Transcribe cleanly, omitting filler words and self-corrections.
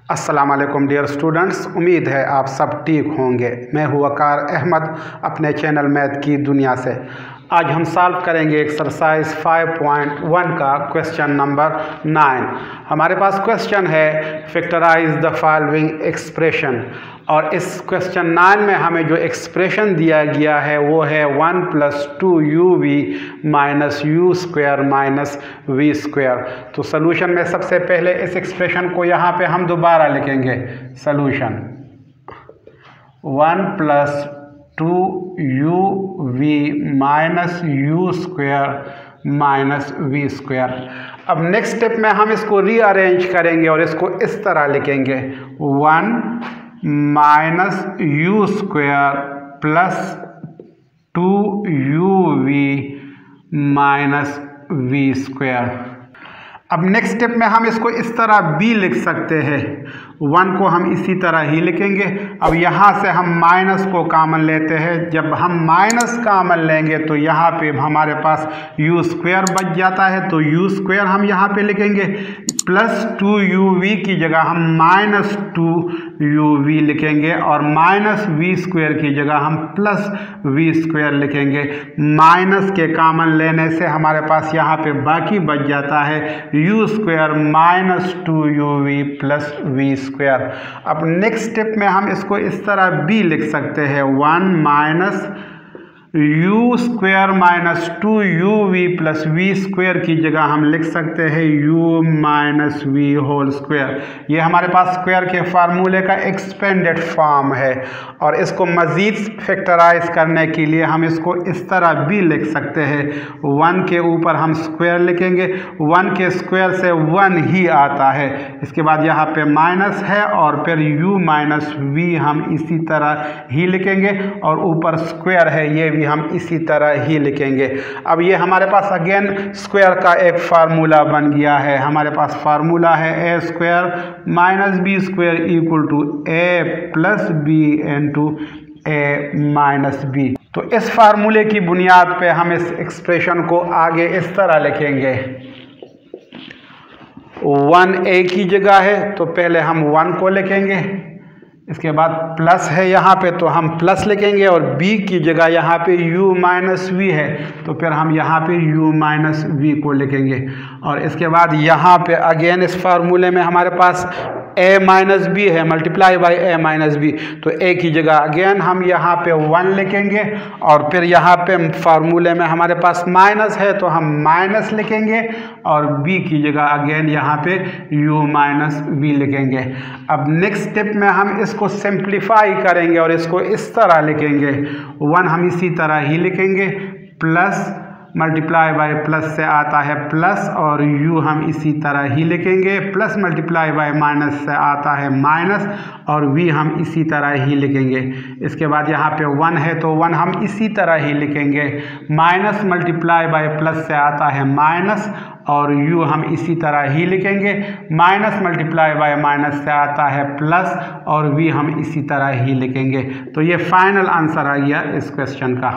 अस्सलाम वालेकुम dear students, उम्मीद है आप सब ठीक होंगे। मैं हूँ वकार अहमद अपने चैनल मैथ की दुनिया से। आज हम सॉल्व करेंगे एक्सरसाइज 5.1 का क्वेश्चन नंबर 9। हमारे पास क्वेश्चन है फैक्टराइज द फॉलोइंग एक्सप्रेशन, और इस क्वेश्चन 9 में हमें जो एक्सप्रेशन दिया गया है वो है 1 + 2uv - u² - v²। तो सॉल्यूशन में सबसे पहले इस एक्सप्रेशन को यहाँ पे हम दोबारा लिखेंगे। Solution 1 + 2uv - u² - v²। अब नेक्स्ट स्टेप में हम इसको रीअरेंज करेंगे और इसको इस तरह लिखेंगे 1 - u² + 2uv - v²। अब नेक्स्ट स्टेप में हम इसको इस तरह भी लिख सकते हैं। 1 को हम इसी तरह ही लिखेंगे। अब यहाँ से हम माइनस को कॉमन लेते हैं। जब हम माइनस कॉमन लेंगे तो यहाँ पे हमारे पास u² बच जाता है, तो u² हम यहाँ पे लिखेंगे, प्लस 2uv की जगह हम -2uv लिखेंगे और -v² की जगह हम +v² लिखेंगे। माइनस के कॉमन लेने से हमारे पास यहाँ पे बाकी बच जाता है u² - 2uv + v²। अब नेक्स्ट स्टेप में हम इसको इस तरह भी लिख सकते हैं 1 - u² - 2uv + v² की जगह हम लिख सकते हैं u - v²। ये हमारे पास स्क्वायर के फार्मूले का एक्सपेंडेड फॉर्म है, और इसको मज़ीद फैक्टराइज करने के लिए हम इसको इस तरह भी लिख सकते हैं। 1 के ऊपर हम स्क्वायर लिखेंगे, 1 के स्क्वायर से 1 ही आता है। इसके बाद यहाँ पे माइनस है और फिर u - v हम इसी तरह ही लिखेंगे, और ऊपर स्क्वायर है ये भी हम इसी तरह ही लिखेंगे। अब ये हमारे पास अगेन स्क्वायर का एक फार्मूला बन गया है। हमारे पास फार्मूला है a² - b² = a + b × a - b। तो इस फार्मूले की बुनियाद पे हम इस एक्सप्रेशन को आगे इस तरह लिखेंगे। 1 a की जगह है तो पहले हम 1 को लिखेंगे, इसके बाद प्लस है यहाँ पे तो हम प्लस लिखेंगे, और b की जगह यहाँ पे u - v है तो फिर हम यहाँ पे u - v को लिखेंगे। और इसके बाद यहाँ पे अगेन इस फार्मूले में हमारे पास a - b है, मल्टीप्लाई बाई a - b, तो a की जगह अगेन हम यहाँ पे 1 लिखेंगे, और फिर यहाँ पे फार्मूले में हमारे पास माइनस है तो हम माइनस लिखेंगे, और b की जगह अगेन यहाँ पे u - v लिखेंगे। अब नेक्स्ट स्टेप में हम इसको सिंप्लीफाई करेंगे और इसको इस तरह लिखेंगे। 1 हम इसी तरह ही लिखेंगे, प्लस मल्टीप्लाई बाय प्लस से आता है प्लस, और u हम इसी तरह ही लिखेंगे, प्लस मल्टीप्लाई बाय माइनस से आता है माइनस, और v हम इसी तरह ही लिखेंगे। इसके बाद यहाँ पे 1 है तो 1 हम इसी तरह ही लिखेंगे, माइनस मल्टीप्लाई बाय प्लस से आता है माइनस, और u हम इसी तरह ही लिखेंगे, माइनस मल्टीप्लाई बाय माइनस से आता है प्लस, और v हम इसी तरह ही लिखेंगे। तो ये फाइनल आंसर आ गया इस क्वेश्चन का।